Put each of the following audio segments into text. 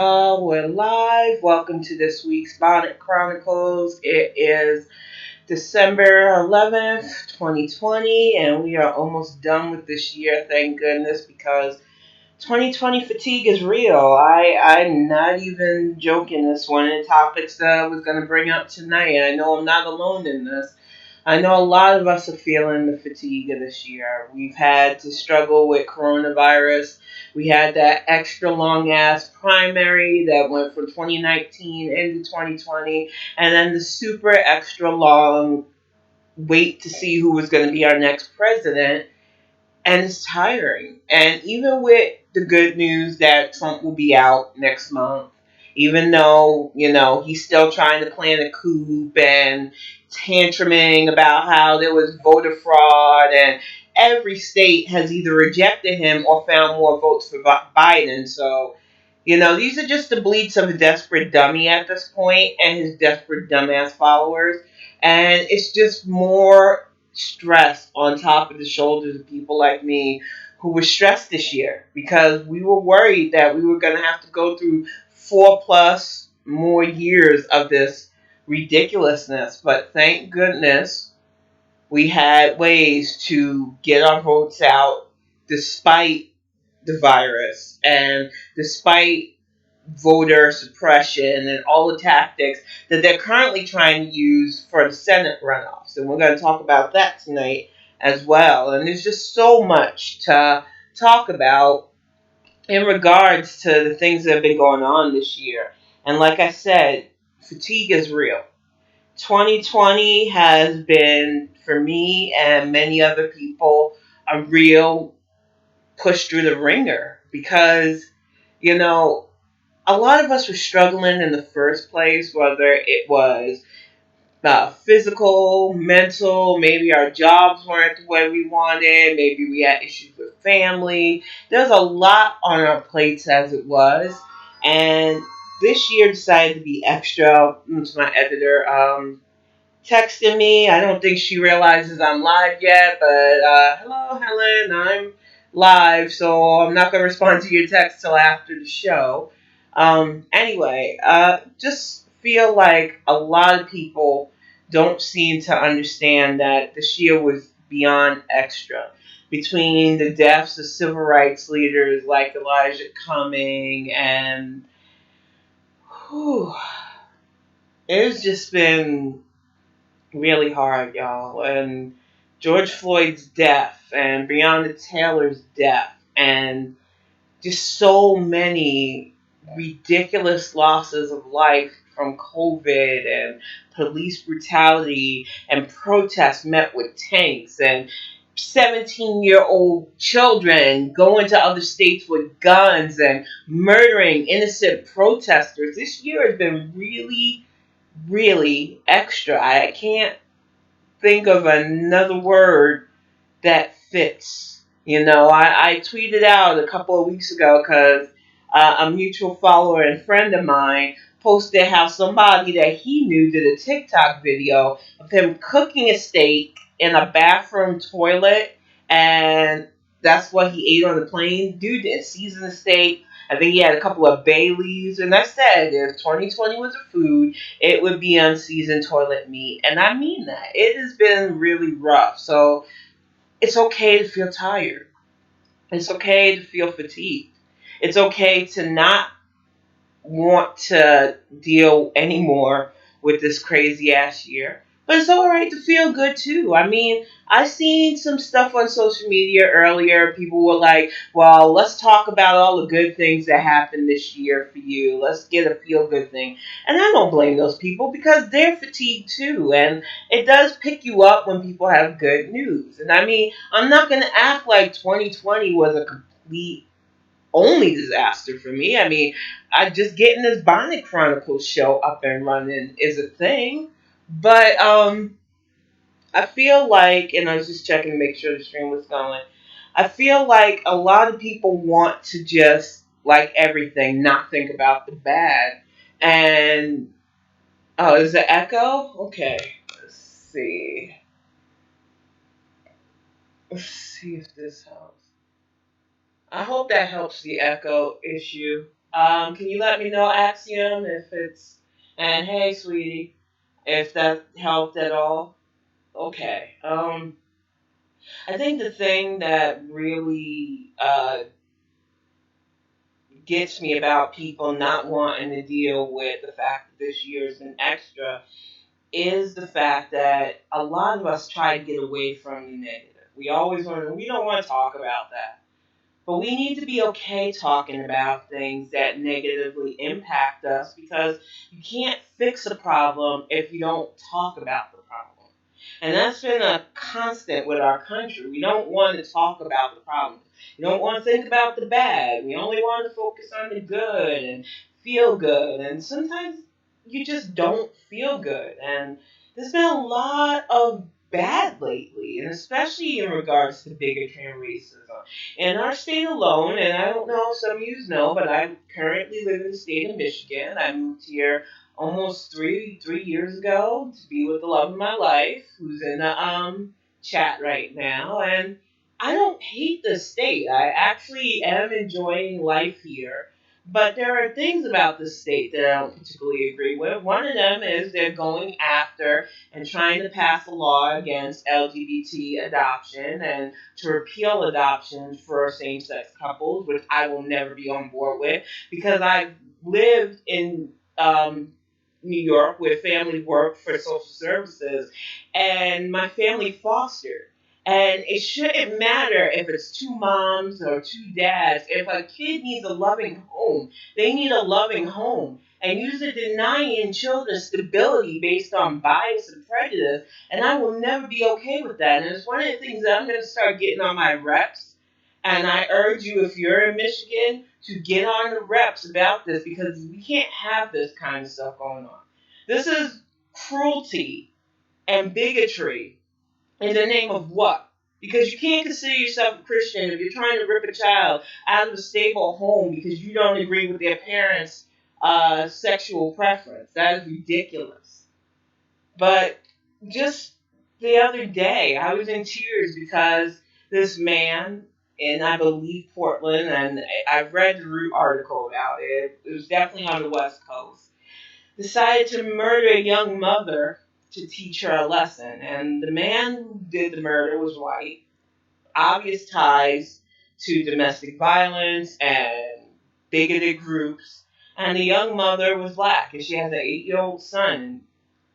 We're live. Welcome to this week's Bonnet Chronicles. It is December 11th, 2020, and we are almost done with this year, thank goodness, because 2020 fatigue is real. I'm not even joking. This one of the topics that I was going to bring up tonight. I know I'm not alone in this. I know a lot of us are feeling the fatigue of this year. We've had to struggle with coronavirus. We had that extra long ass primary that went from 2019 into 2020, and then the super extra long wait to see who was going to be our next president, and it's tiring. And even with the good news that Trump will be out next month, even though, he's still trying to plan a coup and tantruming about how there was voter fraud, and every state has either rejected him or found more votes for Biden. So, these are just the bleats of a desperate dummy at this point and his desperate dumbass followers. And it's just more stress on top of the shoulders of people like me who were stressed this year because we were worried that we were going to have to go through 4+ more years of this ridiculousness. But thank goodness we had ways to get our votes out despite the virus and despite voter suppression and all the tactics that they're currently trying to use for the Senate runoffs. And we're going to talk about that tonight as well. And there's just so much to talk about in regards to the things that have been going on this year. And like I said, fatigue is real. 2020 has been, for me and many other people, a real push through the ringer because, you know, a lot of us were struggling in the first place, whether it was physical, mental, maybe our jobs weren't the way we wanted, maybe we had issues with family. There's a lot on our plates as it was. And this year decided to be extra. It's my editor texting me. I don't think she realizes I'm live yet, but hello, Helen. I'm live, so I'm not going to respond to your text till after the show. Anyway, just feel like a lot of people don't seem to understand that this year was beyond extra. Between the deaths of civil rights leaders like Elijah Cumming and whew, it's just been really hard, y'all. And George Floyd's death and Breonna Taylor's death and just so many ridiculous losses of life from COVID and police brutality and protests met with tanks and 17-year-old children going to other states with guns and murdering innocent protesters. This year has been really, really extra. I can't think of another word that fits. I tweeted out a couple of weeks ago because a mutual follower and friend of mine posted how somebody that he knew did a TikTok video of him cooking a steak in a bathroom toilet, and that's what he ate on the plane. Dude didn't season the steak. I think he had a couple of bay leaves, and I said if 2020 was a food, it would be unseasoned toilet meat, and I mean that. It has been really rough, so it's okay to feel tired. It's okay to feel fatigued. It's okay to not want to deal anymore with this crazy ass year. But it's alright to feel good too. I mean, I seen some stuff on social media earlier. People were like, well, let's talk about all the good things that happened this year for you. Let's get a feel good thing. And I don't blame those people because they're fatigued too. And it does pick you up when people have good news. And I mean, I'm not going to act like 2020 was a complete only disaster for me. I mean, I just getting this Bonnet Chronicles show up and running is a thing. But I feel like, and I was just checking to make sure the stream was going. I feel like a lot of people want to just, like everything, not think about the bad. And oh, is it echo? Okay, let's see. Let's see if this helps. I hope that helps the echo issue. Can you let me know, Axiom, if it's, and hey, sweetie, if that helped at all? Okay. I think the thing that really gets me about people not wanting to deal with the fact that this year's been extra is the fact that a lot of us try to get away from the negative. We don't want to talk about that. But we need to be okay talking about things that negatively impact us because you can't fix a problem if you don't talk about the problem. And that's been a constant with our country. We don't want to talk about the problem. We don't want to think about the bad. We only want to focus on the good and feel good. And sometimes you just don't feel good. And there's been a lot of bad lately, and especially in regards to bigotry and racism. In our state alone, and I don't know if some of you know, but I currently live in the state of Michigan. I moved here almost three years ago to be with the love of my life, who's in the chat right now. And I don't hate the state. I actually am enjoying life here. But there are things about the state that I don't particularly agree with. One of them is they're going after and trying to pass a law against LGBT adoption and to repeal adoption for same-sex couples, which I will never be on board with because I've lived in New York where family worked for social services and my family fostered. And it shouldn't matter if it's two moms or two dads. If a kid needs a loving home, they need a loving home. And you're denying children stability based on bias and prejudice, and I will never be okay with that. And it's one of the things that I'm going to start getting on my reps. And I urge you, if you're in Michigan, to get on the reps about this because we can't have this kind of stuff going on. This is cruelty and bigotry in the name of what? Because you can't consider yourself a Christian if you're trying to rip a child out of a stable home because you don't agree with their parents' sexual preference. That is ridiculous. But just the other day, I was in tears because this man in, I believe, Portland, and I've read the Root article about it. It was definitely on the West Coast. Decided to murder a young mother to teach her a lesson. And the man who did the murder was white, obvious ties to domestic violence and bigoted groups. And the young mother was black, and she has an 8-year-old son.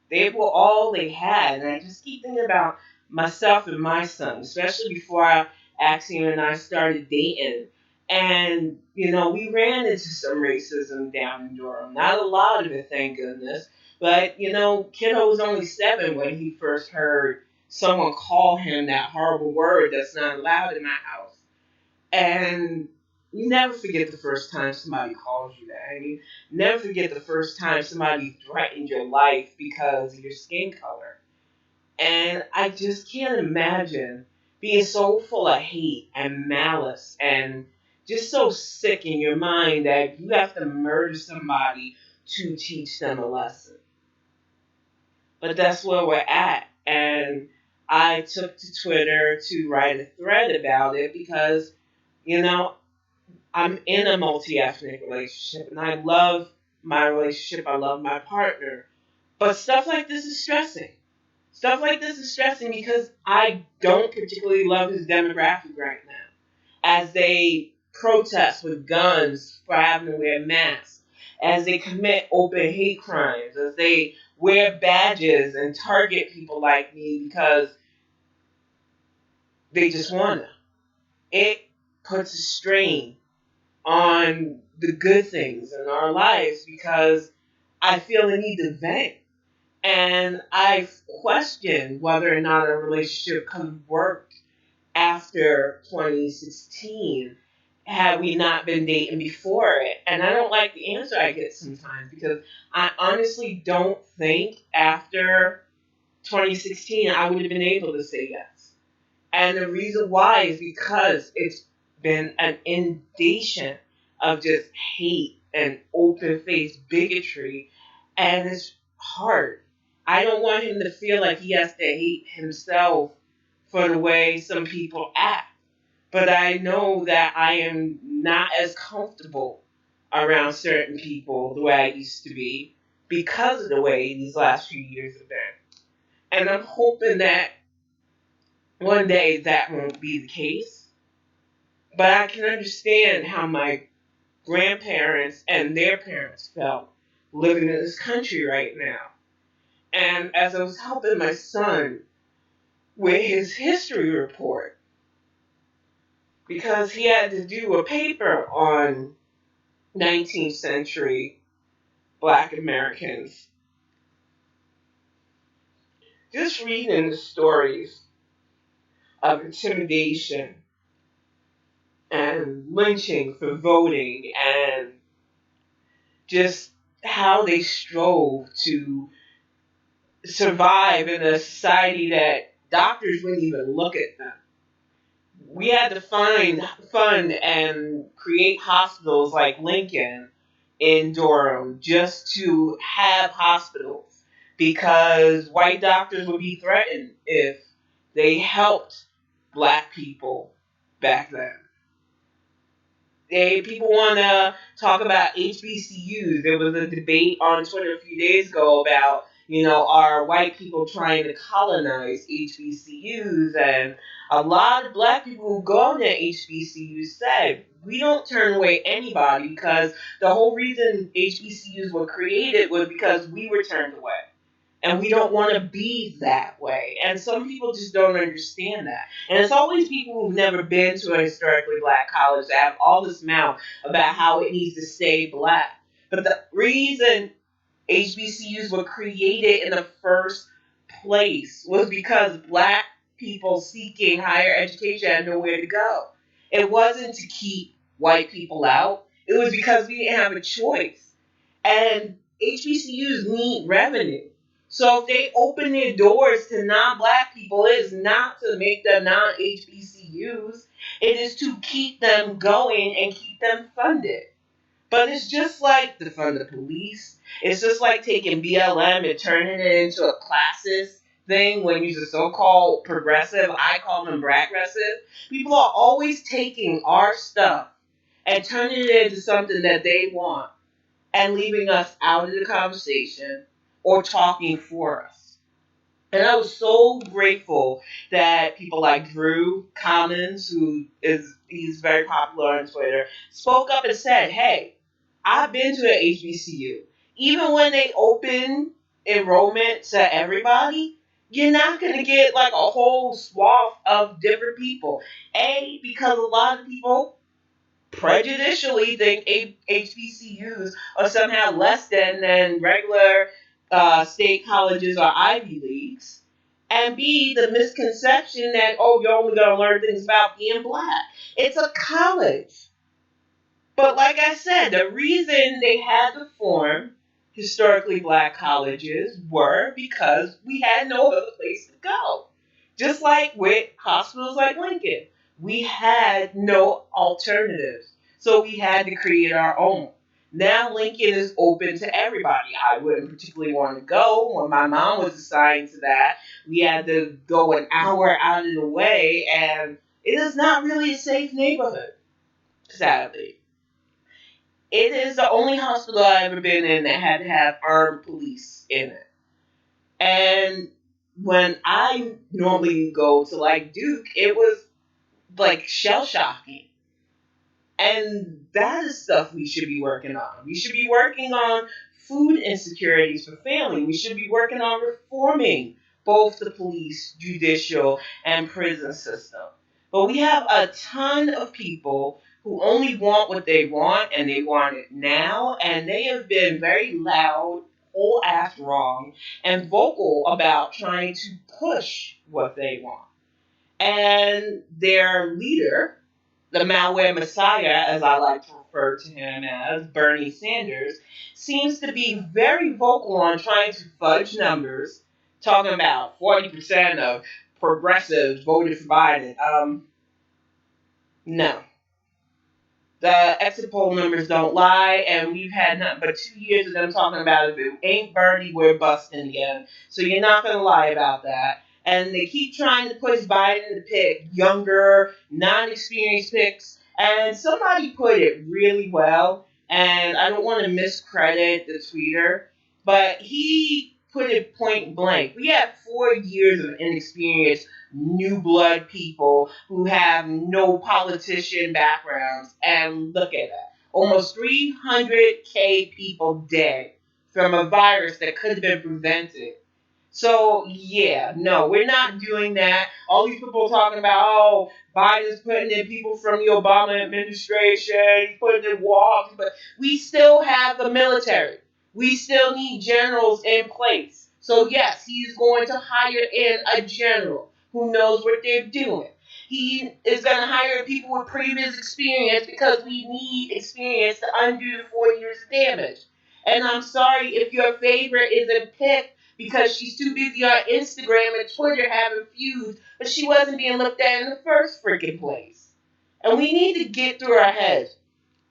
They were all they had. And I just keep thinking about myself and my son, especially before Axiom and I started dating. And, we ran into some racism down in Durham. Not a lot of it, thank goodness. But, kiddo was only 7 when he first heard someone call him that horrible word that's not allowed in my house. And you never forget the first time somebody calls you that. And you never forget the first time somebody threatened your life because of your skin color. And I just can't imagine being so full of hate and malice and just so sick in your mind that you have to murder somebody to teach them a lesson. But that's where we're at. And I took to Twitter to write a thread about it because, you know, I'm in a multi-ethnic relationship and I love my relationship. I love my partner. But stuff like this is stressing. Stuff like this is stressing because I don't particularly love his demographic right now. As they protest with guns for having to wear masks, as they commit open hate crimes, as they wear badges and target people like me because they just want to. It puts a strain on the good things in our lives because I feel the need to vent. And I've questioned whether or not a relationship could have worked after 2016 had we not been dating before it. And I don't like the answer I get sometimes because I honestly don't think after 2016 I would have been able to say yes. And the reason why is because it's been an inundation of just hate and open faced bigotry. And it's hard. I don't want him to feel like he has to hate himself for the way some people act. But I know that I am not as comfortable around certain people the way I used to be because of the way these last few years have been. And I'm hoping that one day that won't be the case. But I can understand how my grandparents and their parents felt living in this country right now. And as I was helping my son with his history report, because he had to do a paper on 19th century Black Americans, just reading the stories of intimidation and lynching for voting and just how they strove to survive in a society that doctors wouldn't even look at them. We had to fund and create hospitals like Lincoln in Durham just to have hospitals because white doctors would be threatened if they helped black people back then. People want to talk about HBCUs. There was a debate on Twitter a few days ago about, are white people trying to colonize HBCUs? And a lot of black people who go to HBCUs said, we don't turn away anybody because the whole reason HBCUs were created was because we were turned away. And we don't want to be that way. And some people just don't understand that. And it's always people who've never been to a historically black college that have all this mouth about how it needs to stay black. But the reason HBCUs were created in the first place was because black people seeking higher education had nowhere to go. It wasn't to keep white people out. It was because we didn't have a choice. And HBCUs need revenue. So if they open their doors to non-black people, it is not to make them non-HBCUs. It is to keep them going and keep them funded. But it's just like to fund the police. It's just like taking BLM and turning it into a classist thing when you're so-called progressive. I call them progressive. People are always taking our stuff and turning it into something that they want and leaving us out of the conversation or talking for us. And I was so grateful that people like Drew Commons, he's very popular on Twitter, spoke up and said, hey, I've been to an HBCU. Even when they open enrollment to everybody, you're not going to get like a whole swath of different people. Because a lot of people prejudicially think HBCUs are somehow less than regular state colleges or Ivy Leagues. And B, the misconception that, you're only going to learn things about being black. It's a college. But like I said, the reason they had to form historically black colleges were because we had no other place to go. Just like with hospitals like Lincoln, we had no alternatives. So we had to create our own. Now Lincoln is open to everybody. I wouldn't particularly want to go. When my mom was assigned to that, we had to go an hour out of the way, and it is not really a safe neighborhood, sadly. It is the only hospital I've ever been in that had to have armed police in it. And when I normally go to like Duke, it was like shell shocking. And that is stuff we should be working on. We should be working on food insecurities for family. We should be working on reforming both the police, judicial, and prison system. But we have a ton of people who only want what they want, and they want it now, and they have been very loud, whole ass wrong, and vocal about trying to push what they want. And their leader, the malware messiah, as I like to refer to him as, Bernie Sanders, seems to be very vocal on trying to fudge numbers, talking about 40% of progressives voted for Biden. No. The exit poll numbers don't lie, and we've had nothing but 2 years of them talking about if it ain't Bernie, we're busting again. So you're not going to lie about that. And they keep trying to push Biden to pick younger, non-experienced picks. And somebody put it really well. and I don't want to miscredit the tweeter, but he put it point blank. We have 4 years of inexperienced new blood people who have no politician backgrounds, and look at that. Almost 300K people dead from a virus that could have been prevented. So yeah, no, we're not doing that. All these people talking about, oh, Biden's putting in people from the Obama administration, he's putting in walls, but we still have the military. We still need generals in place. So yes, he is going to hire in a general who knows what they're doing. He is going to hire people with previous experience because we need experience to undo the 4 years of damage. And I'm sorry if your favorite isn't picked because she's too busy on Instagram and Twitter having feuds, but she wasn't being looked at in the first freaking place. And we need to get through our heads.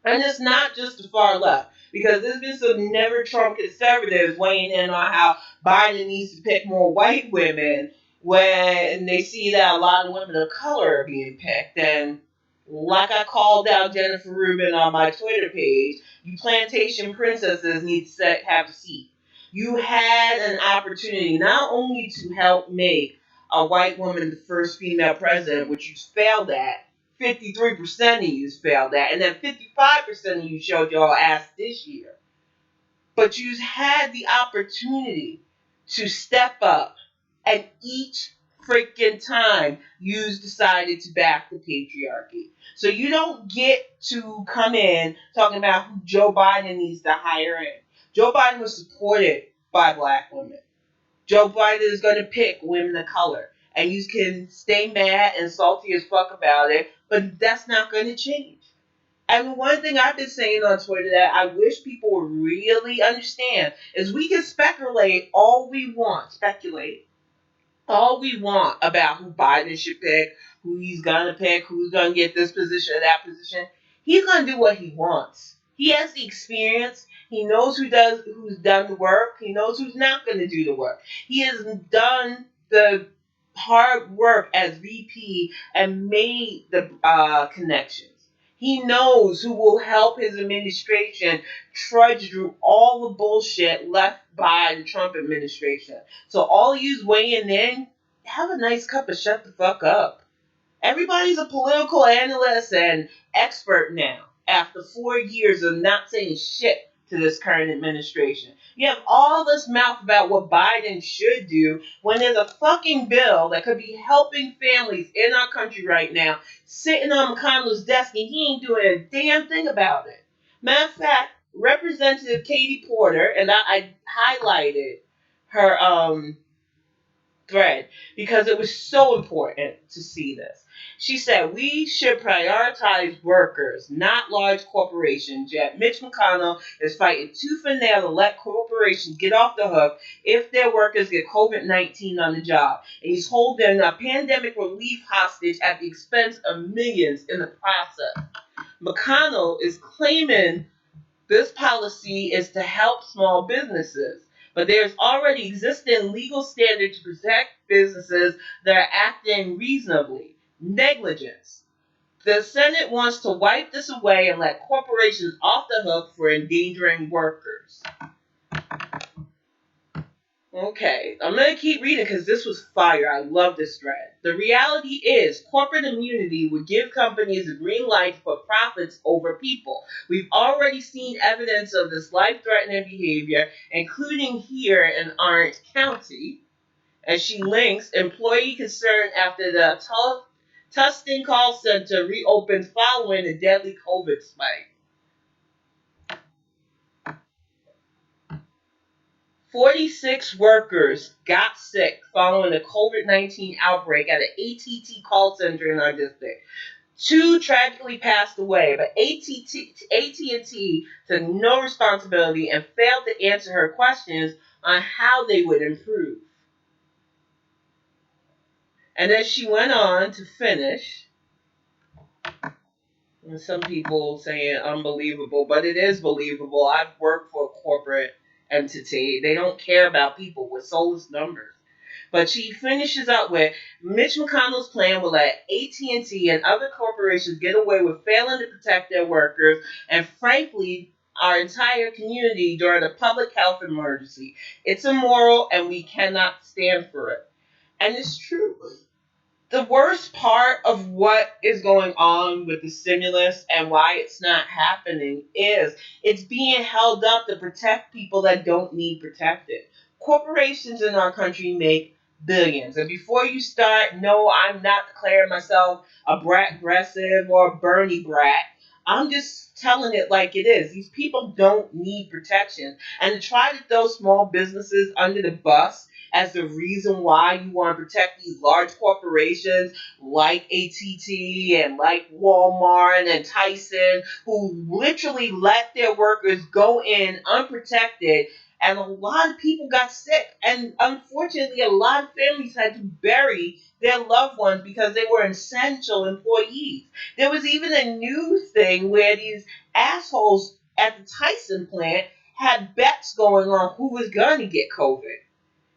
And it's not just the far left, because there's been some never Trump conservatives weighing in on how Biden needs to pick more white women when they see that a lot of women of color are being picked. And like I called out Jennifer Rubin on my Twitter page, you plantation princesses need to have a seat. You had an opportunity not only to help make a white woman the first female president, which you failed at, 53% of you failed that, and then 55% of you showed your ass this year. But you had the opportunity to step up, and each freaking time you decided to back the patriarchy. So you don't get to come in talking about who Joe Biden needs to hire in. Joe Biden was supported by black women. Joe Biden is going to pick women of color. And you can stay mad and salty as fuck about it, but that's not going to change. And one thing I've been saying on Twitter that I wish people would really understand is we can speculate all we want about who Biden should pick, who he's gonna pick, who's gonna get this position or that position. He's gonna do what he wants. He has the experience. He knows who's done the work. He knows who's not gonna do the work. He has done the hard work as VP and made the connections. He knows who will help his administration trudge through all the bullshit left by the Trump administration. So all yous weighing in, have a nice cup of shut the fuck up. Everybody's a political analyst and expert now after 4 years of not saying shit to this current administration. You have all this mouth about what Biden should do when there's a fucking bill that could be helping families in our country right now sitting on McConnell's desk and he ain't doing a damn thing about it. Matter of fact, Representative Katie Porter, and I highlighted her thread because it was so important to see this. She said, we should prioritize workers, not large corporations. Yet Mitch McConnell is fighting tooth and nail to let corporations get off the hook if their workers get COVID-19 on the job. And he's holding a pandemic relief hostage at the expense of millions in the process. McConnell is claiming this policy is to help small businesses, but there's already existing legal standards to protect businesses that are acting reasonably. Negligence. The Senate wants to wipe this away and let corporations off the hook for endangering workers. Okay, I'm going to keep reading because this was fire. I love this thread. The reality is corporate immunity would give companies a green light to put profits over people. We've already seen evidence of this life-threatening behavior, including here in Orange County. And she links employee concern after the Tustin call center reopened following a deadly COVID spike. 46 workers got sick following a COVID-19 outbreak at an AT&T call center in our district. 2 tragically passed away, but AT&T took no responsibility and failed to answer her questions on how they would improve. And then she went on to finish. And some people saying unbelievable, but it is believable. I've worked for a corporate entity. They don't care about people with soulless numbers. But she finishes up with Mitch McConnell's plan will let AT&T and other corporations get away with failing to protect their workers, and frankly, our entire community during a public health emergency. It's immoral and we cannot stand for it. And it's true. The worst part of what is going on with the stimulus and why it's not happening is it's being held up to protect people that don't need protected. Corporations in our country make billions. And before you start, no, I'm not declaring myself a brat aggressive or a Bernie brat. I'm just telling it like it is. These people don't need protection. And to try to throw small businesses under the bus as the reason why you want to protect these large corporations like ATT and like Walmart and Tyson, who literally let their workers go in unprotected. And a lot of people got sick. And unfortunately, a lot of families had to bury their loved ones because they were essential employees. There was even a news thing where these assholes at the Tyson plant had bets going on who was going to get COVID.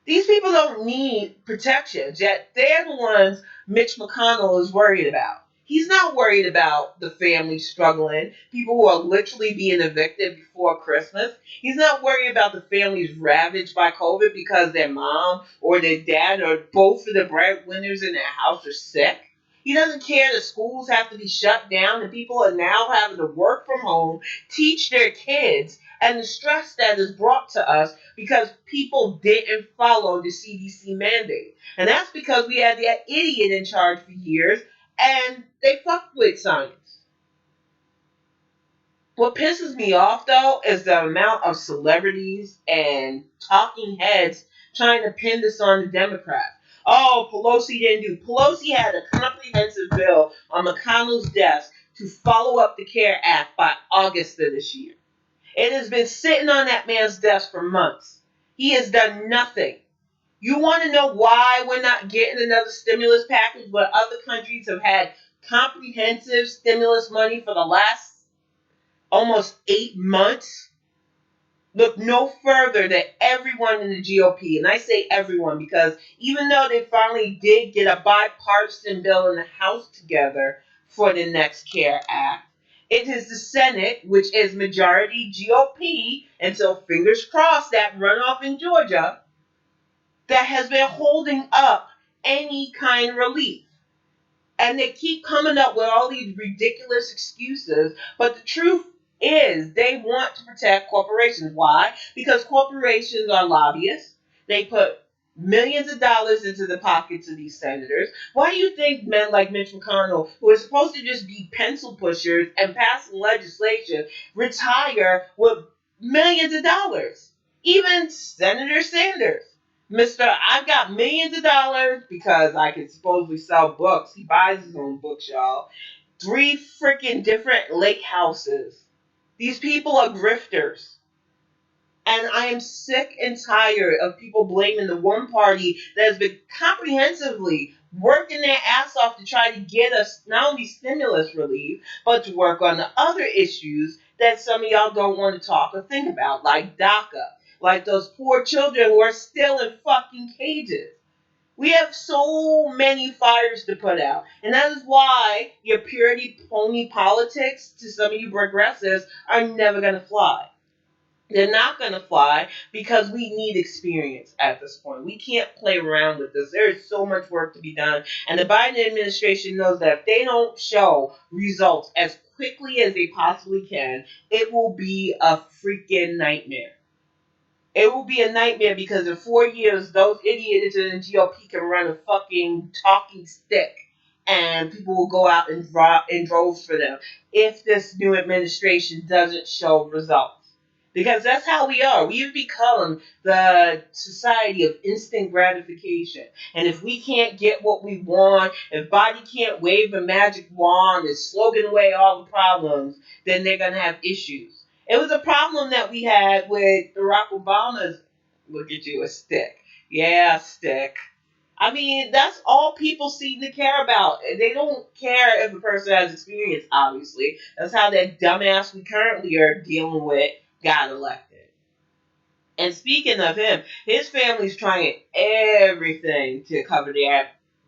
These people don't need protections, yet they're the ones Mitch McConnell is worried about. He's not worried about the family struggling, people who are literally being evicted before Christmas. He's not worried about the families ravaged by COVID because their mom or their dad or both of the breadwinners in their house are sick. He doesn't care that schools have to be shut down and people are now having to work from home, teach their kids, and the stress that is brought to us because people didn't follow the CDC mandate. And that's because we had that idiot in charge for years and they fucked with science. What pisses me off though is the amount of celebrities and talking heads trying to pin this on the Democrats. Oh, Pelosi didn't do. Pelosi had a comprehensive bill on McConnell's desk to follow up the CARE Act by August of this year. It has been sitting on that man's desk for months. He has done nothing. You want to know why we're not getting another stimulus package where other countries have had comprehensive stimulus money for the last almost 8 months? Look no further than everyone in the GOP, and I say everyone because even though they finally did get a bipartisan bill in the House together for the next CARE Act, it is the Senate, which is majority GOP, and so fingers crossed that runoff in Georgia, that has been holding up any kind of relief. And they keep coming up with all these ridiculous excuses. But the truth is, they want to protect corporations. Why? Because corporations are lobbyists. They put millions of dollars into the pockets of these senators. Why do you think men like Mitch McConnell, who are supposed to just be pencil pushers and passing legislation, retire with millions of dollars? Even Senator Sanders. Mr. I've got millions of dollars because I can supposedly sell books. He buys his own books, y'all. 3 freaking different lake houses. These people are grifters. And I am sick and tired of people blaming the one party that has been comprehensively working their ass off to try to get us not only stimulus relief, but to work on the other issues that some of y'all don't want to talk or think about, like DACA, like those poor children who are still in fucking cages. We have so many fires to put out. And that is why your purity pony politics to some of you progressives are never going to fly. They're not going to fly because we need experience at this point. We can't play around with this. There is so much work to be done. And the Biden administration knows that if they don't show results as quickly as they possibly can, it will be a freaking nightmare. It will be a nightmare because in 4 years, those idiots in the GOP can run a fucking talking stick and people will go out and drop in droves for them if this new administration doesn't show results. Because that's how we are. We've become the society of instant gratification. And if we can't get what we want, if Biden can't wave a magic wand and slogan away all the problems, then they're going to have issues. It was a problem that we had with Barack Obama's, look at you, a stick. Yeah, stick. I mean, that's all people seem to care about. They don't care if a person has experience, obviously. That's how that dumbass we currently are dealing with got elected. And speaking of him, his family's trying everything to cover their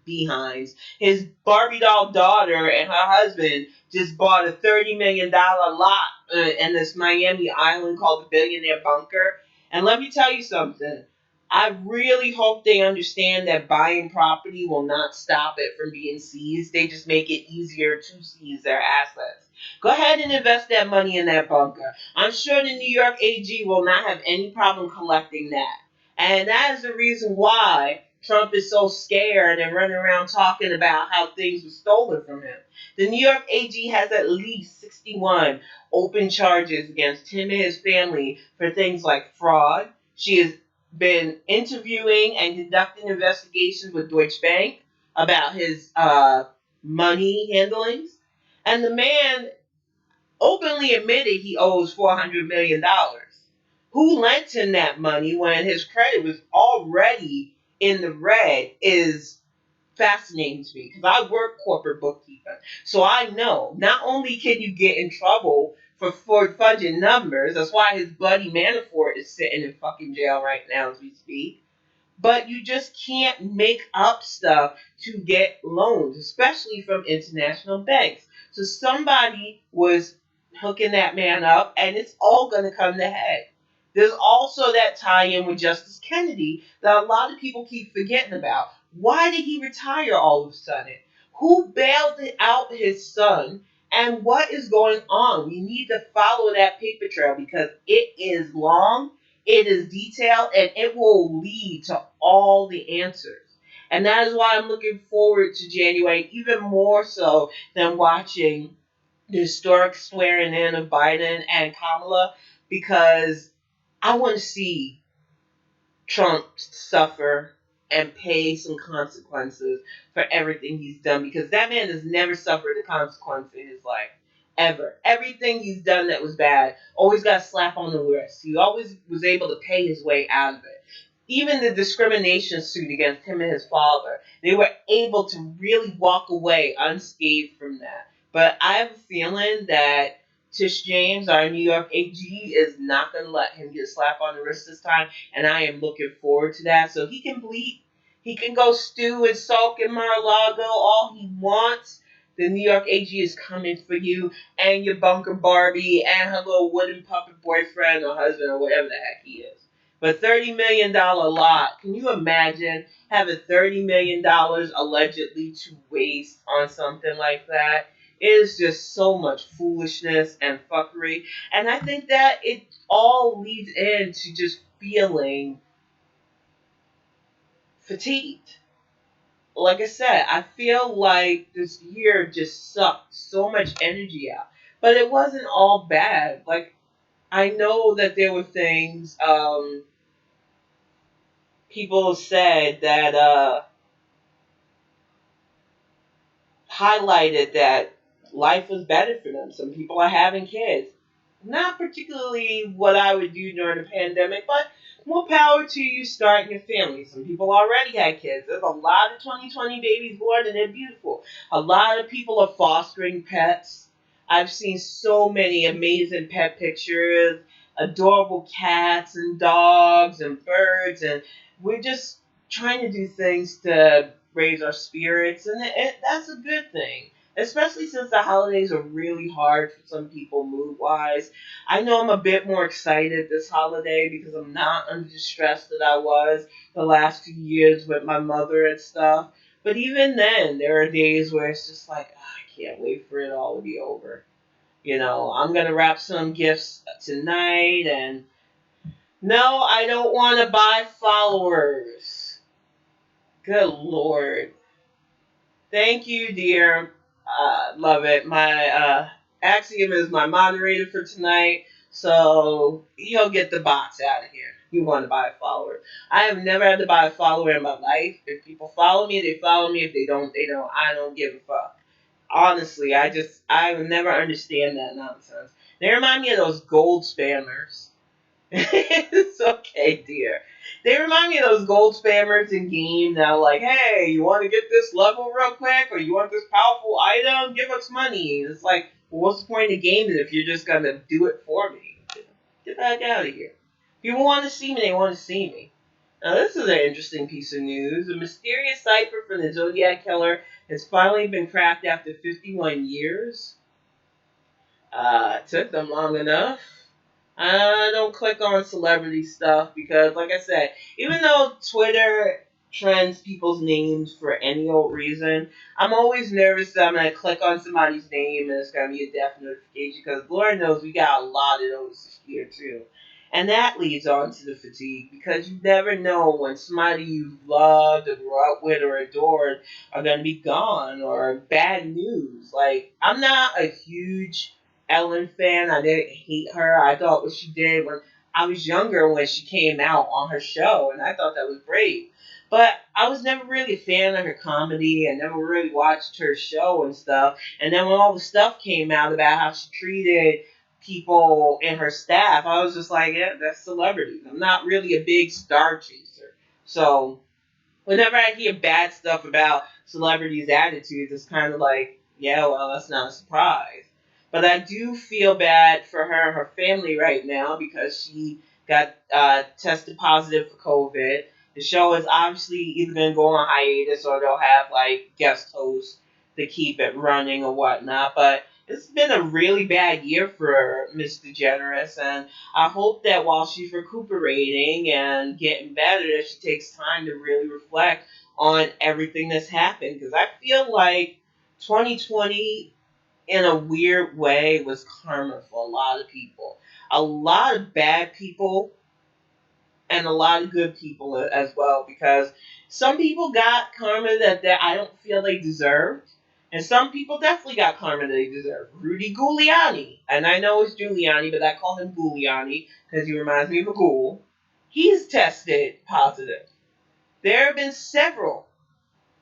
behinds. His Barbie doll daughter and her husband just bought a $30 million lot in this Miami island called the Billionaire Bunker. And let me tell you something. I really hope they understand that buying property will not stop it from being seized. They just make it easier to seize their assets. Go ahead and invest that money in that bunker. I'm sure the New York AG will not have any problem collecting that. And that is the reason why Trump is so scared and running around talking about how things were stolen from him. The New York AG has at least 61 open charges against him and his family for things like fraud. She has been interviewing and conducting investigations with Deutsche Bank about his money handlings. And the man openly admitted he owes $400 million. Who lent him that money when his credit was already in the red is fascinating to me because I work corporate bookkeeping. So I know not only can you get in trouble for fudging numbers, that's why his buddy Manafort is sitting in fucking jail right now as we speak, but you just can't make up stuff to get loans, especially from international banks. So somebody was hooking that man up, and it's all going to come to head. There's also that tie-in with Justice Kennedy that a lot of people keep forgetting about. Why did he retire all of a sudden? Who bailed out his son? And what is going on? We need to follow that paper trail because it is long, it is detailed, and it will lead to all the answers. And that is why I'm looking forward to January even more so than watching the historic swearing in of Biden and Kamala because I want to see Trump suffer and pay some consequences for everything he's done because that man has never suffered a consequence in his life. Ever. Everything he's done that was bad always got a slap on the wrist. He always was able to pay his way out of it. Even the discrimination suit against him and his father, they were able to really walk away unscathed from that. But I have a feeling that Tish James, our New York AG, is not going to let him get a slap on the wrist this time, and I am looking forward to that. So he can bleed, he can go stew and sulk in Mar-a-Lago all he wants. The New York AG is coming for you and your bunker Barbie and her little wooden puppet boyfriend or husband or whatever the heck he is. But $30 million lot, can you imagine having $30 million allegedly to waste on something like that? It is just so much foolishness and fuckery. And I think that it all leads into just feeling fatigued. Like I said, I feel like this year just sucked so much energy out. But it wasn't all bad. Like, I know that there were things, people said that, highlighted that life was better for them. Some people are having kids. Not particularly what I would do during the pandemic, but more power to you starting a family. Some people already had kids. There's a lot of 2020 babies born and they're beautiful. A lot of people are fostering pets. I've seen so many amazing pet pictures, adorable cats and dogs and birds, and we're just trying to do things to raise our spirits, and that's a good thing. Especially since the holidays are really hard for some people mood wise. I know I'm a bit more excited this holiday because I'm not under the stress that I was the last few years with my mother and stuff. But even then, there are days where it's just like, "Ah, I can't wait for it all to be over." I'm going to wrap some gifts tonight, and no, I don't want to buy followers. Good Lord. Thank you, dear. Love it. My Axiom is my moderator for tonight, so he'll get the bots out of here. You want to buy a follower. I have never had to buy a follower in my life. If people follow me, they follow me. If they don't, they don't. I don't give a fuck. Honestly, I will never understand that nonsense. They remind me of those gold spammers. It's okay, dear. They remind me of those gold spammers in games now, like, hey, you want to get this level real quick, or you want this powerful item? Give us money. It's like, well, what's the point of gaming if you're just going to do it for me? Get the heck out of here. People want to see me, they want to see me. Now, this is an interesting piece of news. A mysterious cipher from the Zodiac Killer has finally been cracked after 51 years. It took them long enough. I don't click on celebrity stuff because, like I said, even though Twitter trends people's names for any old reason, I'm always nervous that I'm going to click on somebody's name and it's going to be a death notification because Lord knows we got a lot of those this year too. And that leads on to the fatigue because you never know when somebody you loved or grew up with or adored are going to be gone or bad news. Like, I'm not a huge Ellen fan. I didn't hate her. I thought what she did when I was younger when she came out on her show, and I thought that was great. But I was never really a fan of her comedy. I never really watched her show and stuff. And then when all the stuff came out about how she treated people in her staff, I was just like, yeah, that's celebrities. I'm not really a big star chaser. So whenever I hear bad stuff about celebrities' attitudes, it's kind of like, yeah, well, that's not a surprise. But I do feel bad for her and her family right now because she got tested positive for COVID. The show is obviously either going to go on hiatus or they'll have like guest hosts to keep it running or whatnot. But it's been a really bad year for Miss DeGeneres, and I hope that while she's recuperating and getting better, that she takes time to really reflect on everything that's happened. Because I feel like 2020, in a weird way, was karma for a lot of people. A lot of bad people and a lot of good people as well. Because some people got karma that I don't feel they deserved. And some people definitely got karma they deserve. Rudy Giuliani, and I know it's Giuliani, but I call him Giuliani because he reminds me of a ghoul. He's tested positive. There have been several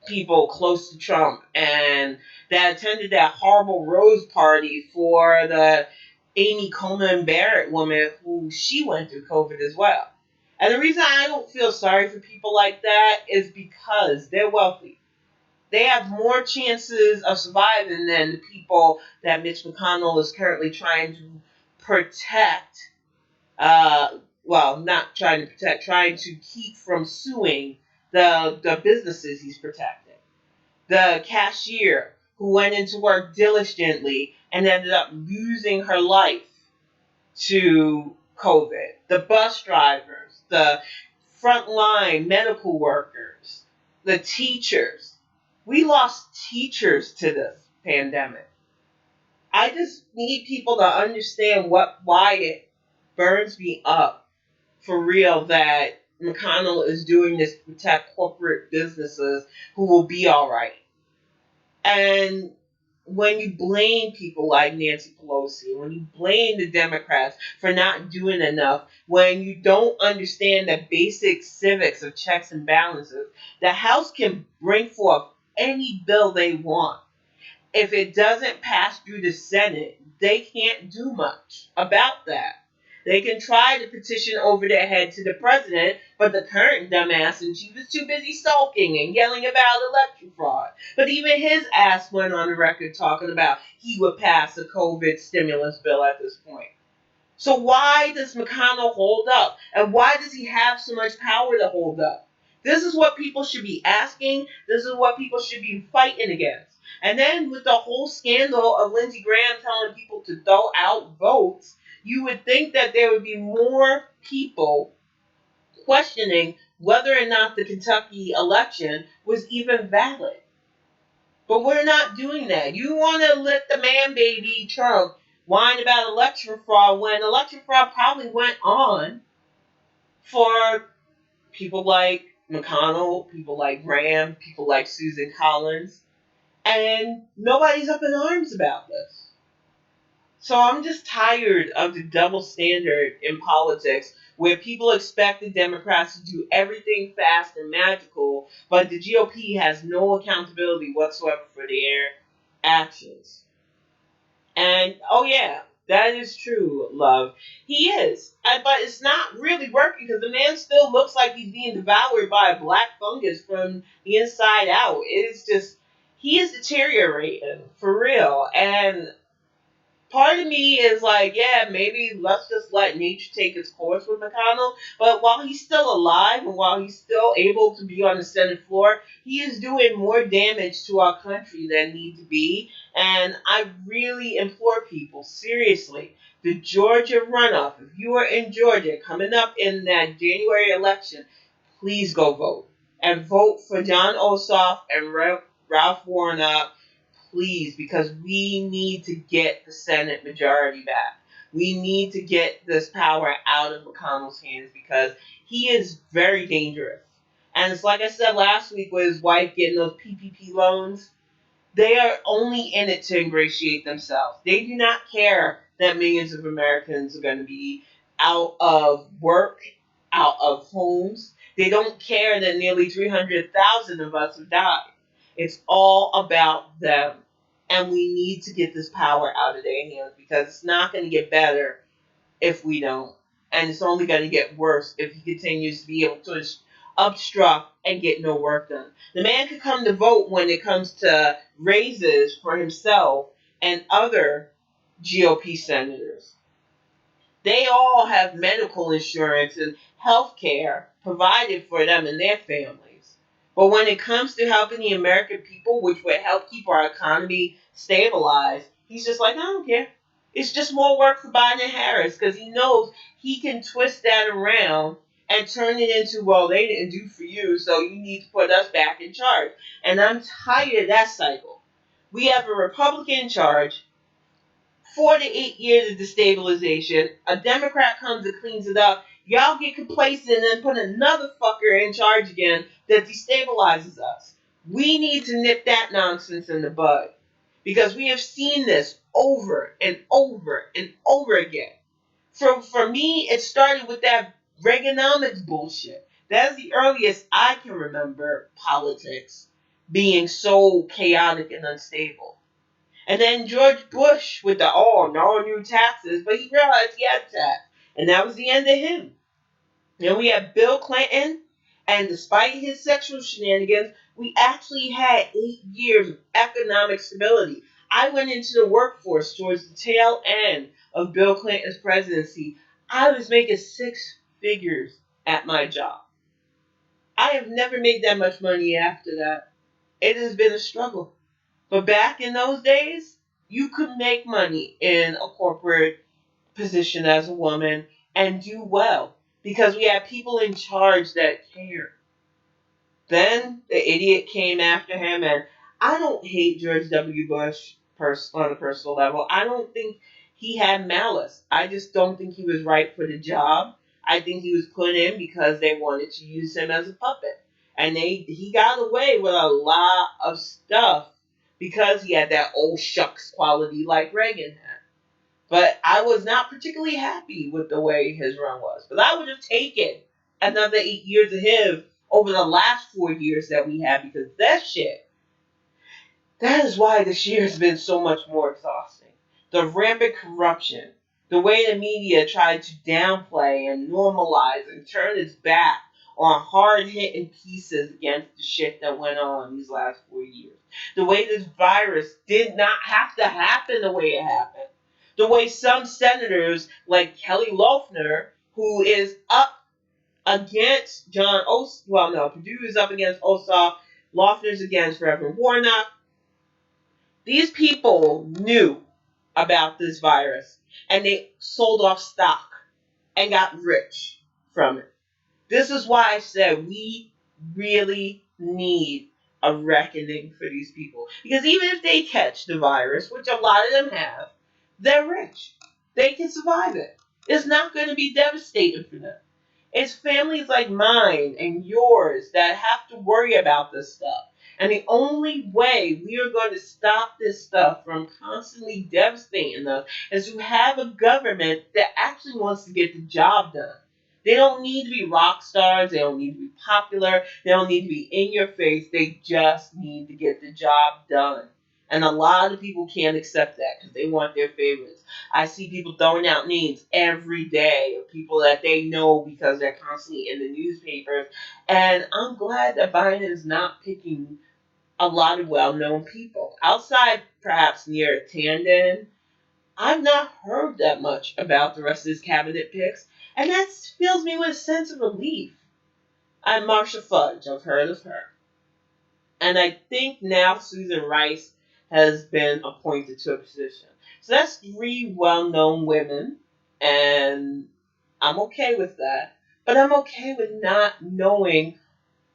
people close to Trump and that attended that horrible rose party for the Amy Coney Barrett woman who she went through COVID as well. And the reason I don't feel sorry for people like that is because they're wealthy. They have more chances of surviving than the people that Mitch McConnell is currently trying to protect. Well, not trying to protect, trying to keep from suing the businesses he's protecting. The cashier who went into work diligently and ended up losing her life to COVID. The bus drivers, the frontline medical workers, the teachers. We lost teachers to this pandemic. I just need people to understand why it burns me up for real that McConnell is doing this to protect corporate businesses who will be all right. And when you blame people like Nancy Pelosi, when you blame the Democrats for not doing enough, when you don't understand the basic civics of checks and balances, the House can bring forth any bill they want. If it doesn't pass through the Senate, they can't do much about that. They can try to petition over their head to the president, but the current dumbass, and she was too busy sulking and yelling about election fraud. But even his ass went on the record talking about he would pass a COVID stimulus bill at this point. So why does McConnell hold up? And why does he have so much power to hold up? This is what people should be asking. This is what people should be fighting against. And then with the whole scandal of Lindsey Graham telling people to throw out votes, you would think that there would be more people questioning whether or not the Kentucky election was even valid. But we're not doing that. You want to let the man baby Trump whine about election fraud when election fraud probably went on for people like McConnell, people like Graham, people like Susan Collins, and nobody's up in arms about this. So I'm just tired of the double standard in politics where people expect the Democrats to do everything fast and magical, but the GOP has no accountability whatsoever for their actions. And oh yeah, that is true, love. He is. But it's not really working because the man still looks like he's being devoured by a black fungus from the inside out. It's just, he is deteriorating for real. And part of me is like, yeah, maybe let's just let nature take its course with McConnell. But while he's still alive and while he's still able to be on the Senate floor, he is doing more damage to our country than need to be. And I really implore people, seriously, the Georgia runoff, if you are in Georgia coming up in that January election, please go vote. And vote for John Ossoff and Ralph Warnock, please, because we need to get the Senate majority back. We need to get this power out of McConnell's hands because he is very dangerous. And it's like I said last week with his wife getting those PPP loans. They are only in it to ingratiate themselves. They do not care that millions of Americans are going to be out of work, out of homes. They don't care that nearly 300,000 of us have died. It's all about them. And we need to get this power out of their hands because it's not going to get better if we don't. And it's only going to get worse if he continues to be able to obstruct and get no work done. The man could come to vote when it comes to raises for himself and other GOP senators. They all have medical insurance and health care provided for them and their families. But when it comes to helping the American people, which would help keep our economy stabilized, he's just like, I don't care. It's just more work for Biden and Harris because he knows he can twist that around and turn it into, well, they didn't do for you, so you need to put us back in charge. And I'm tired of that cycle. We have a Republican in charge 4 to 8 years of destabilization. A Democrat comes and cleans it up. Y'all get complacent and put another fucker in charge again that destabilizes us. We need to nip that nonsense in the bud. Because we have seen this over and over and over again. For me, it started with that Reaganomics bullshit. That's the earliest I can remember politics being so chaotic and unstable. And then George Bush with the, oh, no new taxes, but he realized he had tax. And that was the end of him. Then we had Bill Clinton, and despite his sexual shenanigans, we actually had 8 years of economic stability. I went into the workforce towards the tail end of Bill Clinton's presidency. I was making six figures at my job. I have never made that much money after that. It has been a struggle. But back in those days, you could make money in a corporate position as a woman and do well because we had people in charge that cared. Then the idiot came after him, and I don't hate George W. Bush on a personal level. I don't think he had malice. I just don't think he was right for the job. I think he was put in because they wanted to use him as a puppet. And he got away with a lot of stuff because he had that old shucks quality like Reagan had. But I was not particularly happy with the way his run was. But I would have taken another 8 years of him over the last 4 years that we had because that shit, that is why this year has been so much more exhausting. The rampant corruption, the way the media tried to downplay and normalize and turn its back on hard hitting pieces against the shit that went on these last 4 years. The way this virus did not have to happen the way it happened. The way some senators like Kelly Loeffner, who is up against Purdue is up against Ossoff, Loeffner's against Reverend Warnock. These people knew about this virus and they sold off stock and got rich from it. This is why I said we really need a reckoning for these people. Because even if they catch the virus, which a lot of them have, they're rich. They can survive it. It's not going to be devastating for them. It's families like mine and yours that have to worry about this stuff. And the only way we are going to stop this stuff from constantly devastating us is to have a government that actually wants to get the job done. They don't need to be rock stars. They don't need to be popular. They don't need to be in your face. They just need to get the job done. And a lot of people can't accept that because they want their favorites. I see people throwing out names every day of people that they know because they're constantly in the newspapers. And I'm glad that Biden is not picking a lot of well-known people. Outside, perhaps near Tandon, I've not heard that much about the rest of his cabinet picks, and that fills me with a sense of relief. I'm Marsha Fudge. I've heard of her. And I think now Susan Rice has been appointed to a position. So that's three well known women, and I'm okay with that. But I'm okay with not knowing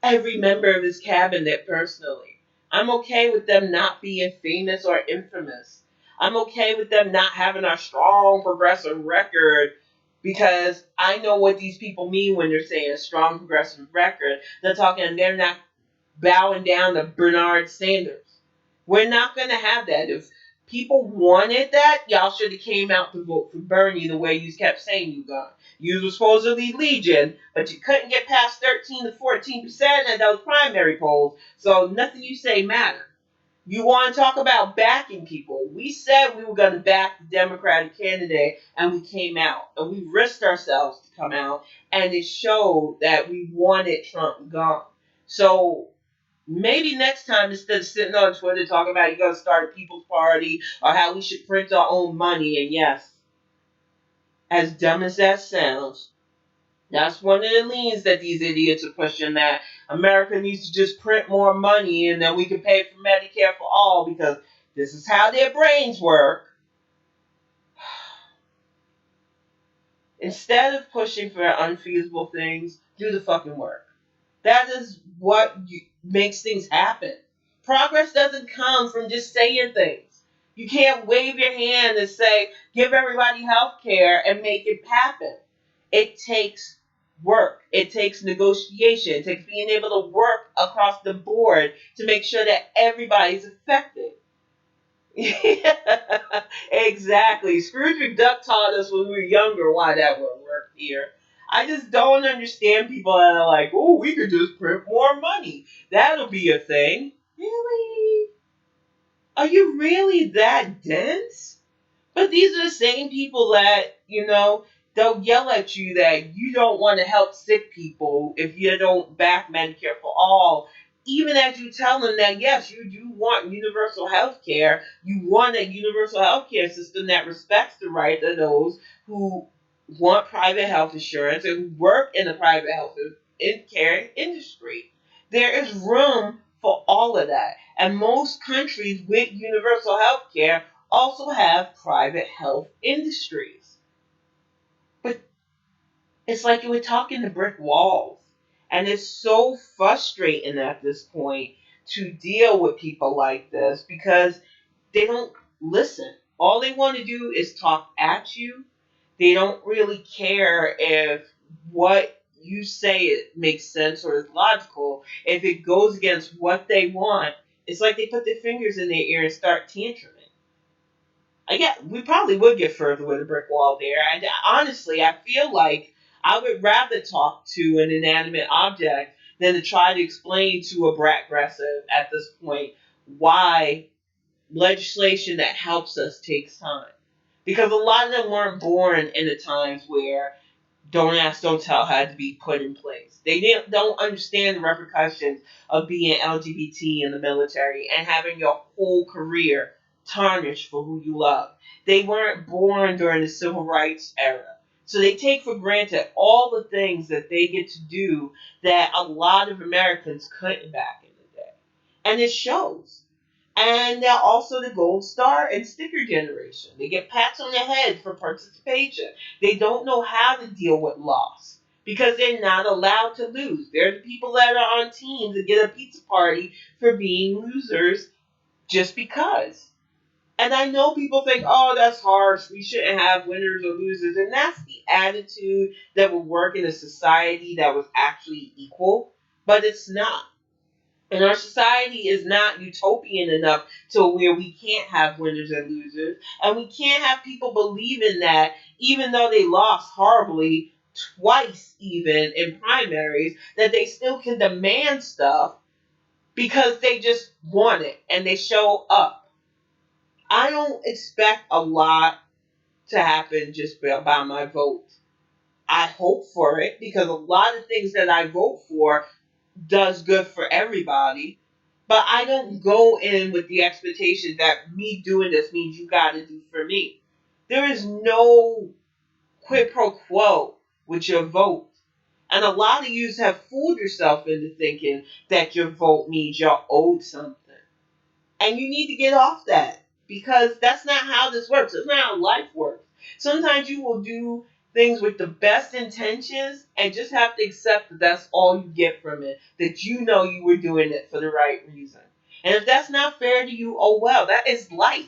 every member of his cabinet personally. I'm okay with them not being famous or infamous. I'm okay with them not having a strong progressive record because I know what these people mean when they're saying a strong progressive record. They're not bowing down to Bernard Sanders. We're not going to have that. If people wanted that, y'all should have came out to vote for Bernie the way you kept saying you got. You were supposedly Legion, but you couldn't get past 13 to 14% at those primary polls, so nothing you say mattered. You want to talk about backing people. We said we were going to back the Democratic candidate, and we came out. And we risked ourselves to come out, and it showed that we wanted Trump gone. So maybe next time, instead of sitting on Twitter talking about you got to start a People's Party or how we should print our own money, and yes, as dumb as that sounds, that's one of the leans that these idiots are pushing, that America needs to just print more money and then we can pay for Medicare for all because this is how their brains work. Instead of pushing for unfeasible things, do the fucking work. That is what makes things happen. Progress doesn't come from just saying things. You can't wave your hand and say, give everybody health care and make it happen. It takes work. It takes negotiation. It takes being able to work across the board to make sure that everybody's affected. Exactly. Scrooge McDuck taught us when we were younger why that would work here. I just don't understand people that are like, oh, we could just print more money. That'll be a thing. Really? Are you really that dense? But these are the same people that, they'll yell at you that you don't want to help sick people if you don't back Medicare for all. Even as you tell them that, yes, you do want universal health care, you want a universal health care system that respects the rights of those who want private health insurance and who work in the private health care industry. There is room for all of that. And most countries with universal health care also have private health industries. But it's like you were talking to brick walls. And it's so frustrating at this point to deal with people like this because they don't listen. All they want to do is talk at you. They don't really care if what you say it makes sense or is logical. If it goes against what they want, it's like they put their fingers in their ear and start tantruming. Yeah, we probably would get further with a brick wall there. And honestly, I feel like I would rather talk to an inanimate object than to try to explain to a brat aggressive at this point why legislation that helps us takes time. Because a lot of them weren't born in the times where don't ask, don't tell had to be put in place. They don't understand the repercussions of being LGBT in the military and having your whole career tarnished for who you love. They weren't born during the civil rights era. So they take for granted all the things that they get to do that a lot of Americans couldn't back in the day. And it shows. And they're also the gold star and sticker generation. They get pats on the head for participation. They don't know how to deal with loss because they're not allowed to lose. They're the people that are on teams that get a pizza party for being losers just because. And I know people think, oh, that's harsh. We shouldn't have winners or losers. And that's the attitude that would work in a society that was actually equal. But it's not. And our society is not utopian enough to where we can't have winners and losers. And we can't have people believing that even though they lost horribly twice even in primaries, that they still can demand stuff because they just want it and they show up. I don't expect a lot to happen just by my vote. I hope for it because a lot of things that I vote for does good for everybody. But I don't go in with the expectation that me doing this means you got to do for me. There is no quid pro quo with your vote. And a lot of you have fooled yourself into thinking that your vote means you're owed something. And you need to get off that because that's not how this works. It's not how life works. Sometimes you will do things with the best intentions and just have to accept that that's all you get from it. That you know you were doing it for the right reason. And if that's not fair to you, oh well, that is life.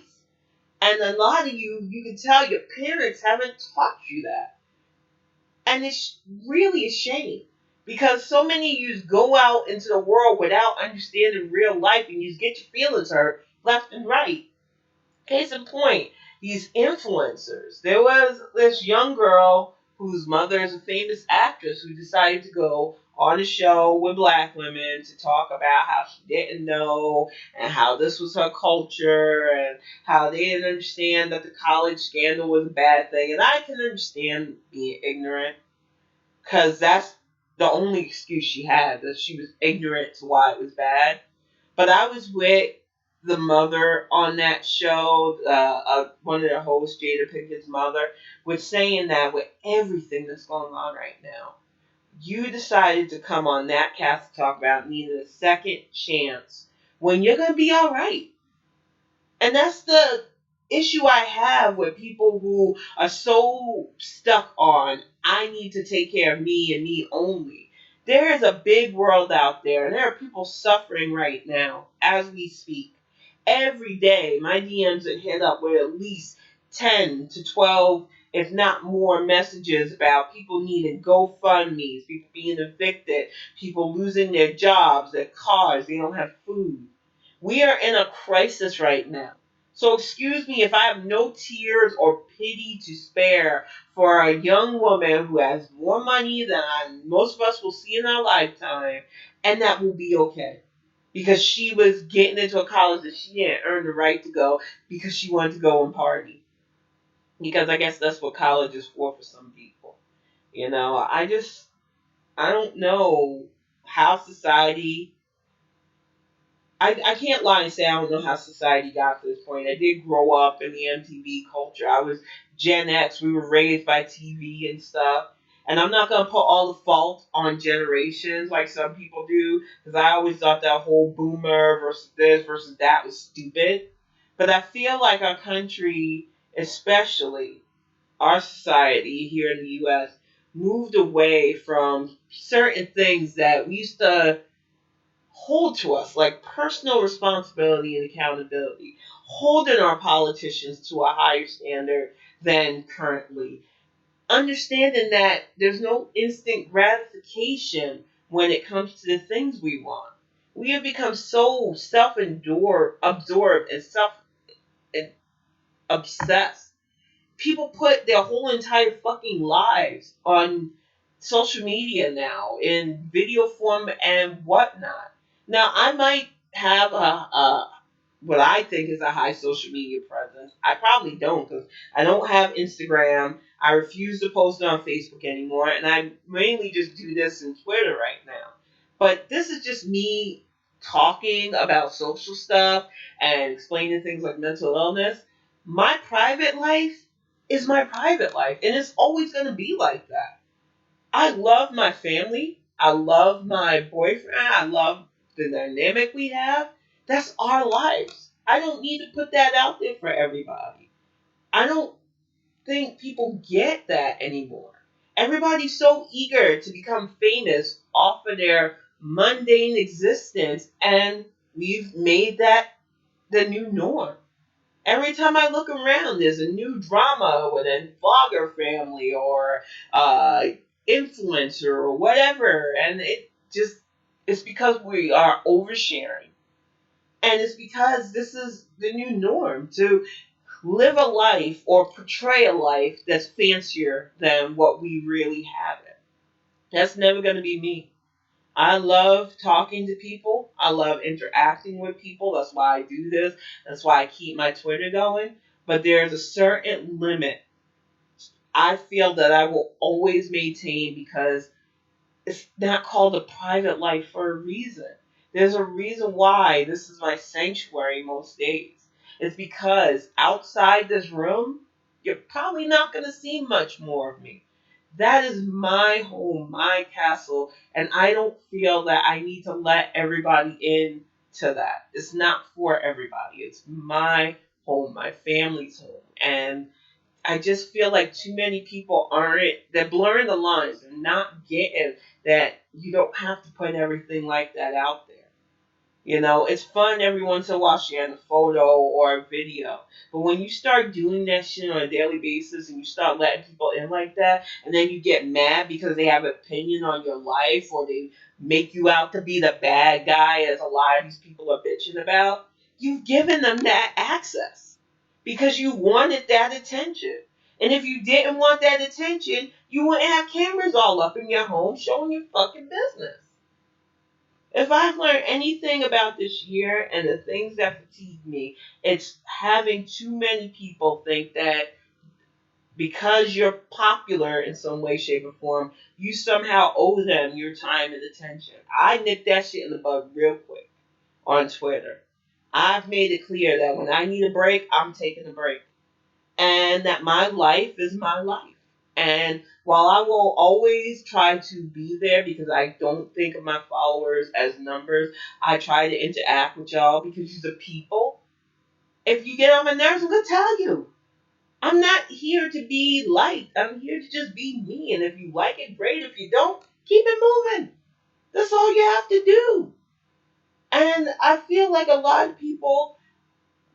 And a lot of you can tell your parents haven't taught you that. And it's really a shame because so many of you go out into the world without understanding real life and you get your feelings hurt left and right. Case in point, these influencers. There was this young girl whose mother is a famous actress who decided to go on a show with black women to talk about how she didn't know and how this was her culture and how they didn't understand that the college scandal was a bad thing. And I can understand being ignorant because that's the only excuse she had, that she was ignorant to why it was bad. But I was with the mother on that show, one of the hosts, Jada Pinkett's mother, was saying that with everything that's going on right now, you decided to come on that cast to talk about needing a second chance when you're going to be all right. And that's the issue I have with people who are so stuck on, I need to take care of me and me only. There is a big world out there, and there are people suffering right now as we speak. Every day, my DMs are hit up with at least 10 to 12, if not more, messages about people needing GoFundMes, people being evicted, people losing their jobs, their cars, they don't have food. We are in a crisis right now. So excuse me if I have no tears or pity to spare for a young woman who has more money than most of us will see in our lifetime, and that will be okay. Because she was getting into a college that she didn't earn the right to go because she wanted to go and party. Because I guess that's what college is for some people. I don't know how society I can't lie and say I don't know how society got to this point. I did grow up in the MTV culture. I was Gen X. We were raised by TV and stuff. And I'm not going to put all the fault on generations like some people do, because I always thought that whole boomer versus this versus that was stupid. But I feel like our country, especially our society here in the U.S., moved away from certain things that we used to hold to us, like personal responsibility and accountability, holding our politicians to a higher standard than currently, understanding that there's no instant gratification when it comes to the things we want. We have become so absorbed and obsessed. People put their whole entire fucking lives on social media now in video form and whatnot. Now, I might have a what I think is a high social media presence. I probably don't because I don't have Instagram. I refuse to post it on Facebook anymore, and I mainly just do this in Twitter right now. But this is just me talking about social stuff and explaining things like mental illness. My private life is my private life, and it's always going to be like that. I love my family. I love my boyfriend. I love the dynamic we have. That's our lives. I don't need to put that out there for everybody. I don't think people get that anymore. Everybody's so eager to become famous off of their mundane existence, and we've made that the new norm. Every time I look around, there's a new drama with a vlogger family or influencer or whatever, and it's because we are oversharing, and it's because this is the new norm to live a life or portray a life that's fancier than what we really have it. That's never going to be me. I love talking to people. I love interacting with people. That's why I do this. That's why I keep my Twitter going. But there's a certain limit I feel that I will always maintain because it's not called a private life for a reason. There's a reason why this is my sanctuary most days. It's because outside this room, you're probably not going to see much more of me. That is my home, my castle, and I don't feel that I need to let everybody in to that. It's not for everybody. It's my home, my family's home. And I just feel like too many people aren't, they're blurring the lines. They're not getting that you don't have to put everything like that out there. You know, it's fun every once in a while sharing a photo or a video. But when you start doing that shit on a daily basis and you start letting people in like that, and then you get mad because they have an opinion on your life or they make you out to be the bad guy, as a lot of these people are bitching about, you've given them that access because you wanted that attention. And if you didn't want that attention, you wouldn't have cameras all up in your home showing your fucking business. If I've learned anything about this year and the things that fatigue me, it's having too many people think that because you're popular in some way, shape, or form, you somehow owe them your time and attention. I nipped that shit in the bud real quick on Twitter. I've made it clear that when I need a break, I'm taking a break. And that my life is my life. And while I will always try to be there because I don't think of my followers as numbers, I try to interact with y'all because you're the people. If you get on my nerves, I'm going to tell you. I'm not here to be liked. I'm here to just be me. And if you like it, great. If you don't, keep it moving. That's all you have to do. And I feel like a lot of people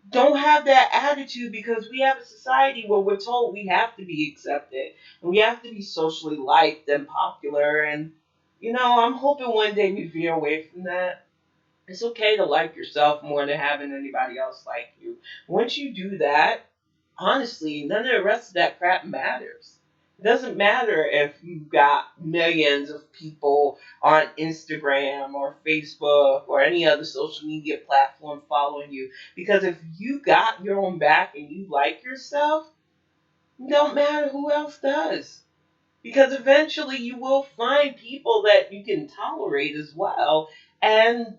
don't have that attitude because we have a society where we're told we have to be accepted and we have to be socially liked and popular. And, you know, I'm hoping one day we veer away from that. It's okay to like yourself more than having anybody else like you. Once you do that, honestly, none of the rest of that crap matters. It doesn't matter if you've got millions of people on Instagram or Facebook or any other social media platform following you. Because if you got your own back and you like yourself, it don't matter who else does. Because eventually you will find people that you can tolerate as well. And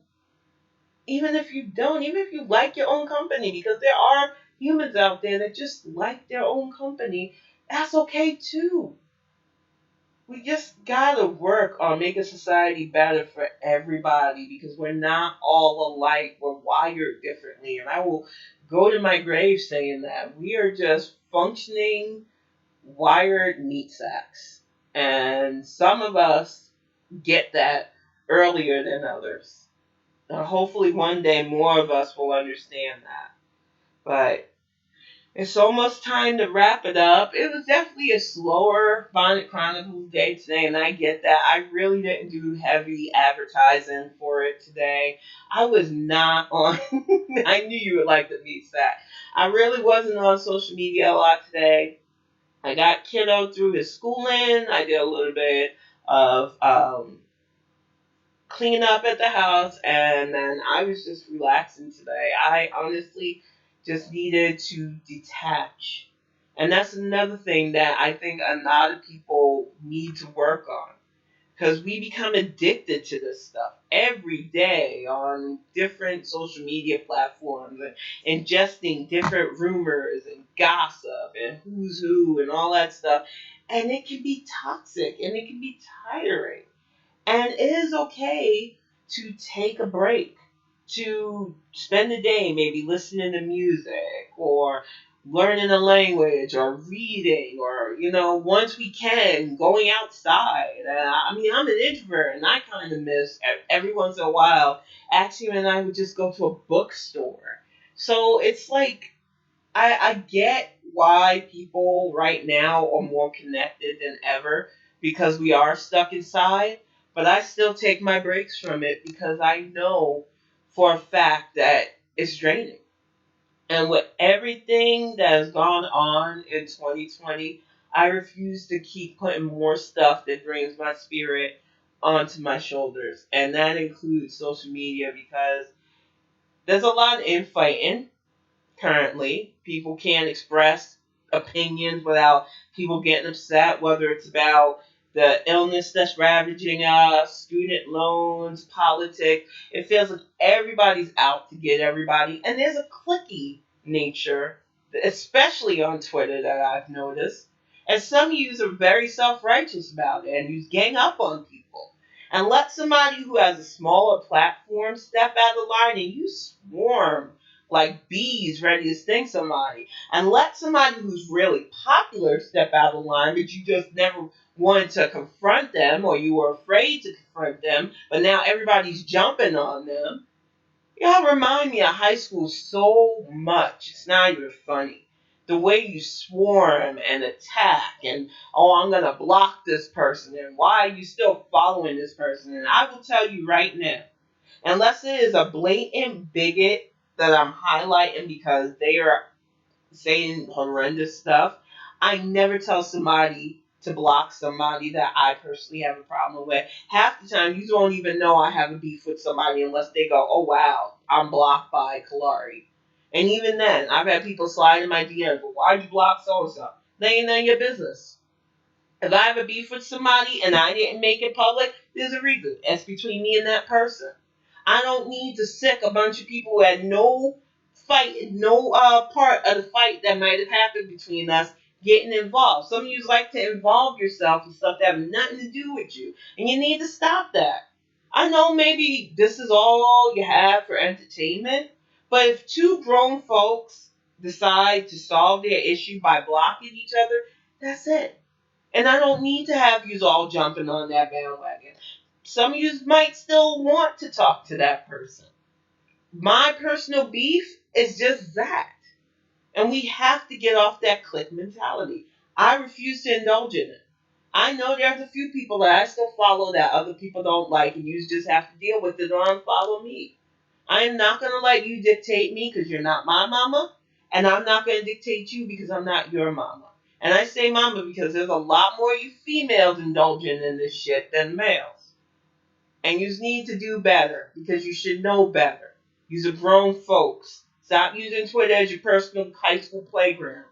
even if you don't, even if you like your own company, because there are humans out there that just like their own company, that's okay too. We just gotta work on making society better for everybody because we're not all alike. We're wired differently. And I will go to my grave saying that. We are just functioning, wired meat sacks. And some of us get that earlier than others. Hopefully one day more of us will understand that. But it's almost time to wrap it up. It was definitely a slower Bonnet Chronicles day today, and I get that. I really didn't do heavy advertising for it today. I was not on. I knew you would like the meat sack. I really wasn't on social media a lot today. I got kiddo through his schooling. I did a little bit of clean up at the house, and then I was just relaxing today. I honestly just needed to detach. And that's another thing that I think a lot of people need to work on. Because we become addicted to this stuff every day on different social media platforms and ingesting different rumors and gossip and who's who and all that stuff. And it can be toxic and it can be tiring. And it is okay to take a break, to spend a day maybe listening to music or learning a language or reading or, you know, once we can, going outside. I mean, I'm an introvert and I kind of miss every once in a while. Actually, and I would just go to a bookstore. So it's like, I get why people right now are more connected than ever because we are stuck inside, but I still take my breaks from it because I know for a fact that it's draining. And with everything that has gone on in 2020, I refuse to keep putting more stuff that drains my spirit onto my shoulders. And that includes social media because there's a lot of infighting currently. People can't express opinions without people getting upset, whether it's about the illness that's ravaging us, student loans, politics. It feels like everybody's out to get everybody. And there's a cliquey nature especially on Twitter, that I've noticed. And some use are very self-righteous about it and use gang up on people. And let somebody who has a smaller platform step out of line and you swarm like bees ready to sting somebody. And let somebody who's really popular step out of line, but you just never wanted to confront them or you were afraid to confront them, but now everybody's jumping on them. Y'all remind me of high school so much. It's not even funny. The way you swarm and attack and, oh, I'm going to block this person and why are you still following this person? And I will tell you right now, unless it is a blatant bigot that I'm highlighting because they are saying horrendous stuff, I never tell somebody to block somebody that I personally have a problem with. Half the time, you don't even know I have a beef with somebody unless they go, oh wow, I'm blocked by Kalari. And even then, I've had people slide in my DMs, well, why'd you block so-and-so? They ain't none of your business. If I have a beef with somebody and I didn't make it public, there's a reason. It's between me and that person. I don't need to sick a bunch of people who had no fight, no part of the fight that might have happened between us getting involved. Some of you like to involve yourself in stuff that have nothing to do with you, and you need to stop that. I know maybe this is all you have for entertainment, but if two grown folks decide to solve their issue by blocking each other, that's it. And I don't need to have you all jumping on that bandwagon. Some of you might still want to talk to that person. My personal beef is just that. And we have to get off that clique mentality. I refuse to indulge in it. I know there's a few people that I still follow that other people don't like, and you just have to deal with it or unfollow me. I am not going to let you dictate me because you're not my mama, and I'm not going to dictate you because I'm not your mama. And I say mama because there's a lot more you females indulging in this shit than males. And you need to do better because you should know better. You're grown folks. Stop using Twitter as your personal high school playground.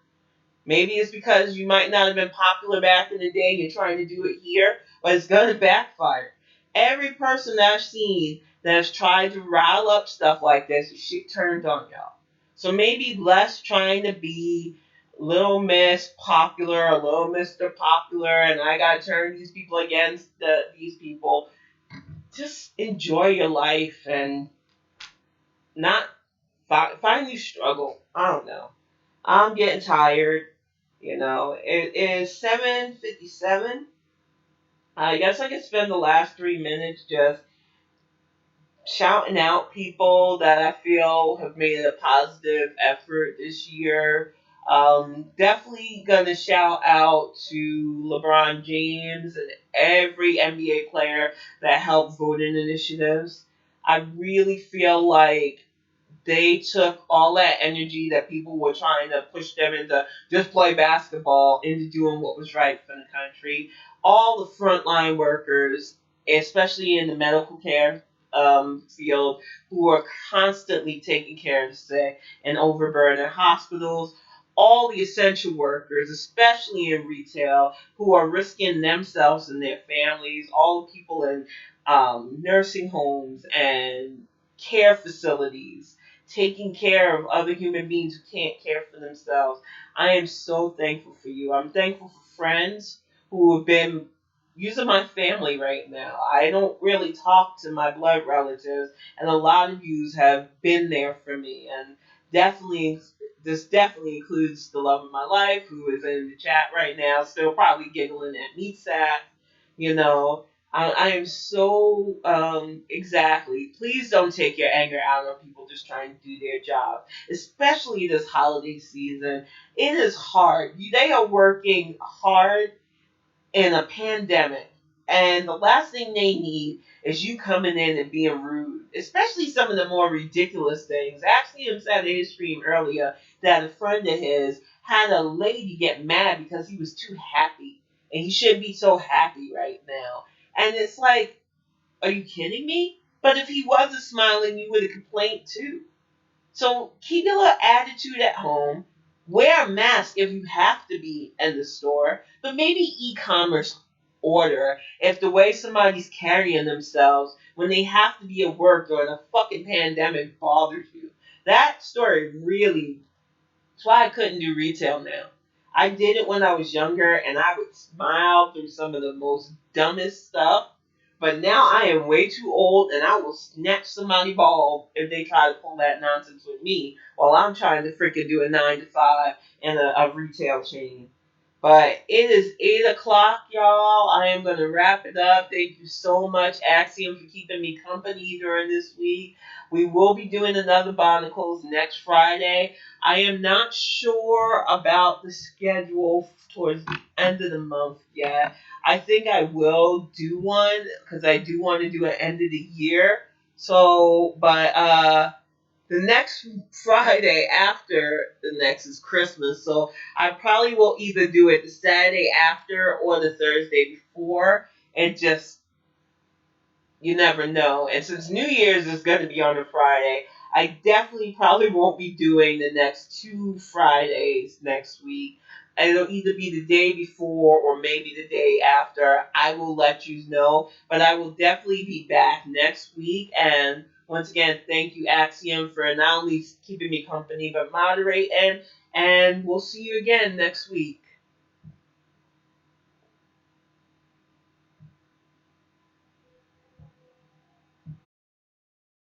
Maybe it's because you might not have been popular back in the day and you're trying to do it here, but it's going to backfire. Every person that I've seen that has tried to rile up stuff like this, shit turned on y'all. So maybe less trying to be Little Miss Popular or Little Mr. Popular and I got to turn these people against these people. Just enjoy your life and not find you struggle. I don't know. I'm getting tired. It is 7:57. I guess I could spend the last 3 minutes just shouting out people that I feel have made a positive effort this year. Definitely gonna shout out to LeBron James and every NBA player that helped voting initiatives. I really feel like they took all that energy that people were trying to push them into just play basketball into doing what was right for the country. All the frontline workers, especially in the medical care field, who are constantly taking care of the sick and overburdened hospitals. All the essential workers, especially in retail, who are risking themselves and their families. All the people in nursing homes and care facilities taking care of other human beings who can't care for themselves. I am so thankful for you. I'm thankful for friends who have been using my family right now. I don't really talk to my blood relatives, and a lot of yous have been there for me. And definitely, this definitely includes the love of my life, who is in the chat right now, still probably giggling at me, Sat. You know, I am so exactly. Please don't take your anger out on people just trying to do their job, especially this holiday season. It is hard. They are working hard in a pandemic, and the last thing they need is you coming in and being rude, especially some of the more ridiculous things. Actually, him said in his stream earlier that a friend of his had a lady get mad because he was too happy, and he shouldn't be so happy right now. And it's like, are you kidding me? But if he wasn't smiling, you would have complained too. So keep your little attitude at home. Wear a mask if you have to be in the store, but maybe e-commerce order if the way somebody's carrying themselves when they have to be at work during a fucking pandemic bothers you. That story really That's why I couldn't do retail now. I did it when I was younger, and I would smile through some of the most dumbest stuff. But now I am way too old, and I will snatch somebody bald if they try to pull that nonsense with me while I'm trying to freaking do a 9 to 5 in a retail chain. But it is 8 o'clock, y'all. I am gonna wrap it up. Thank you so much, Axiom, for keeping me company during this week. We will be doing another Barnacles next Friday. I am not sure about the schedule towards the end of the month yet. I think I will do one because I do want to do an end of the year. So, but the next Friday after the next is Christmas, so I probably will either do it the Saturday after or the Thursday before, and just you never know. And since New Year's is going to be on a Friday, I definitely probably won't be doing the next 2 Fridays next week. It'll either be the day before or maybe the day after. I will let you know. But I will definitely be back next week. And once again, thank you, Axiom, for not only keeping me company, but moderating. And we'll see you again next week.